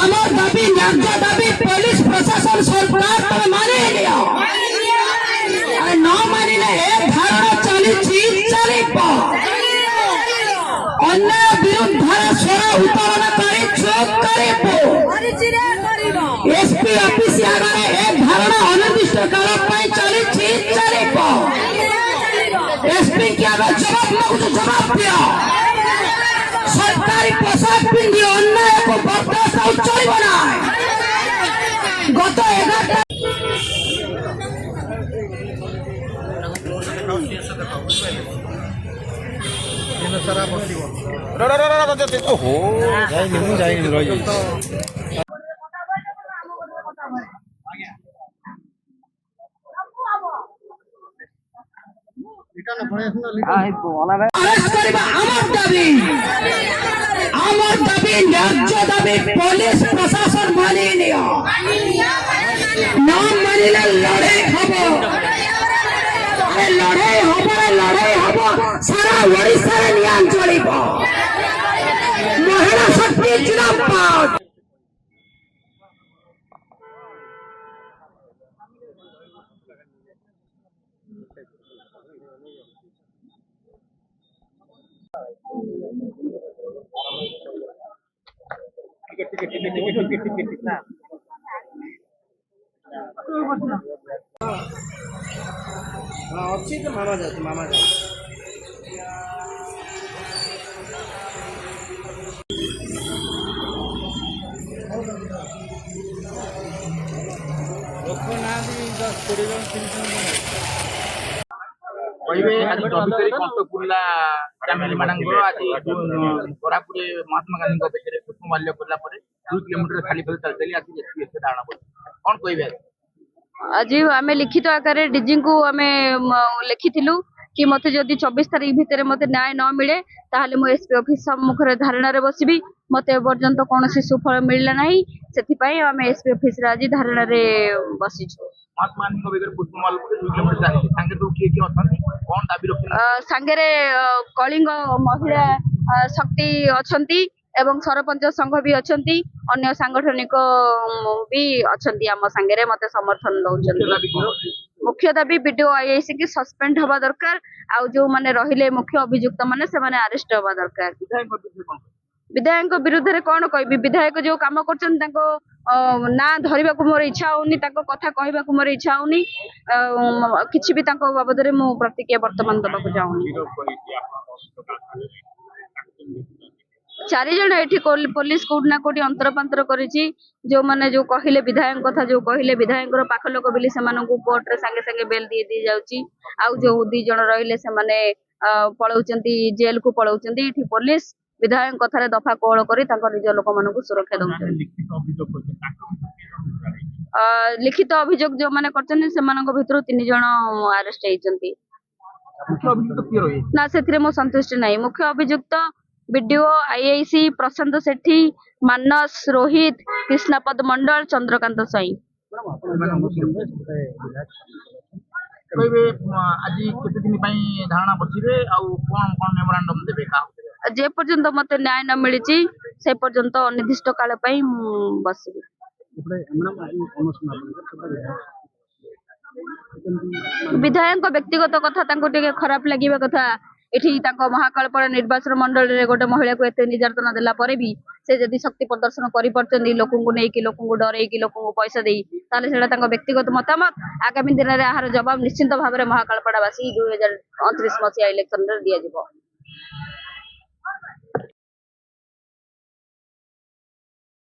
আমার দাবি ন্যায্য দাবি পুলিশ প্রশাসন সরকার তবে মানে নিও আর ন মানিলে এ ধারণা চালিছি চালিব अन्याय विरुद्ध स्वर उत्तोलन करी चुप करिब एसपी ऑफिस आगे एक धारणा अनिर्दिष्ट काल चली चलिब एसपी की आगे जवाब मांगु जवाब दियो सरकारी पोशाक पिंधि अन्याय को बर्दाश्त चलिब ना गत 11 सारा बसिबो ओहो जाइनि रहि আমার দাবি ন্যায্য দাবি পুলিশ প্রশাসন মানিয়ে নিও না মানিলে লড়াই হবো লড়াই হব সারা ওড়িশার নিয়ান চলিব মহিলা শক্তি জিন্দাবাদ अच्छी तो मामा जा କହିବେ ଆଜି 24 ତାରିଖ କଣ୍ଟକୁର୍ଲା ଫ୍ୟାମିଲି ମାନଙ୍କର ଆଜି କୋରାପୁଟ ମହାତ୍ମା ଗାନ୍ଧୀଙ୍କ ପାଖରେ ପୁଷ୍ପମାଲ୍ୟ କଲା ପରେ 2 କିଲୋମିଟର ଖାଲି ପଦେ ଚାଲି ଚାଲି ଆସି ଏତେ ଧାରଣା ପଡେ କଣ କହିବେ आज आम लिखित आकार डीजी को आम लिखिलु कि मत जदि 24 तारीख भितर मत न्याय न मिले ताहले मो एसपी ऑफिस सम्मुख धारणा रे बसबी मत एपर्यंत कौन सुफल मिलला नहीं से आम एसपी ऑफिस आज धारणा रे बसीछु महात्मा गांधी पाखरे पुष्पमाल्य 2 किलोमिटर चाली सांगे तो किए किए अछन कोन दाबी रखिन सांगे कलिंग महिला शक्ति अछंती एवं सरपंच संघ भी अछंती अन्य सांगठनिक भी अछंती आम सांगे मते समर्थन दउछन मुख्य दाबी बीडीओ आईआईसी की सस्पेंड हवा दरकार आ जो माने रहिले मुख्य अभियुक्त माने से माने अरेस्ट हवा दरकार विधायक विरुद्ध रे कोन कहबी विधायक जो काम करछन ताको ना धरिबा को मोर इच्छा होनी ताको कथा कहबा को मोर इच्छा होनी किछि भी ताको बाबद रे मो प्रतिक्रिया वर्तमान दबा को चाहूनी 4 जन एठी पुलिस कोड ना कोडी अंतरपांतर करिछि जो माने जो कहिले विधायक कथा जो कहिले विधायक रो पाख लोक बिली से मानन को कोर्ट रे संगे संगे बेल दी जाउछि आ जो 2 जन रहिले से माने पळौचंती जेल को पळौचंती एठी पुलिस विधायक कथा रे दफा कोळ करी ताको निज लोक मानन को सुरक्षा दउछन लिखित अभियोग जो माने करछन से मानन भितर 3 जन अरेस्ट हेचंती ना सेथिरे मो संतुष्ट नाही मुख्य अभियुक्त बीडीओ आईआईसी प्रशांत सेठी मानस रोहित कृष्णपद मंडल चंद्रकांत साई आज केते दिन पई धारणा बसिबे आ कोन कोन मेमोरेंडम देबे का जे पर्यंत मते न्याय न मिलिछि से पर्यंत अनिर्दिष्ट काल पई बसिबे विधायक व्यक्तिगत कथा तांको टिके खराब लागिबा कथा एठी तांको महाकालपड़ा निर्वाचन मंडल रे गोटे महिला को एते निर्यातना देला परे भी से जदि शक्ति प्रदर्शन करि परचंदी लोकन को नेकी लोकन को डरेकी लोकन को पैसा देई ताले सेडा तांको व्यक्तिगत मतामत आगामी दिन रे आहार जवाब निश्चित भाबरे महाकालपड़ा वासी 2029 मसिया इलेक्शन रे दिया जिवो।